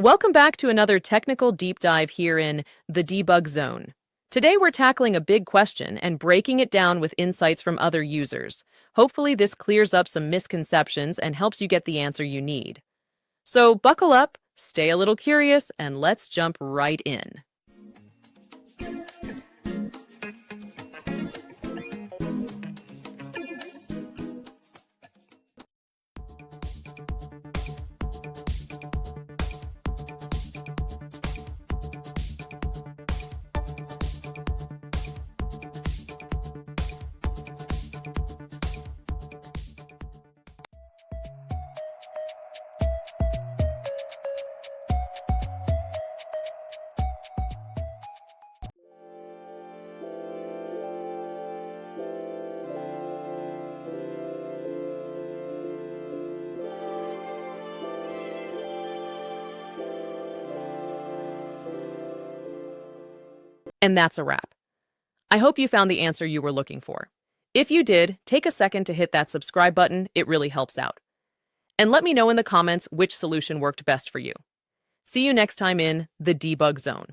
Welcome back to another technical deep dive here in the Debug Zone. Today we're tackling a big question and breaking it down with insights from other users. Hopefully this clears up some misconceptions and helps you get the answer you need. So buckle up, stay a little curious, and let's jump right in. And that's a wrap. I hope you found the answer you were looking for. If you did, take a second to hit that subscribe button, it really helps out. And let me know in the comments which solution worked best for you. See you next time in the Debug Zone.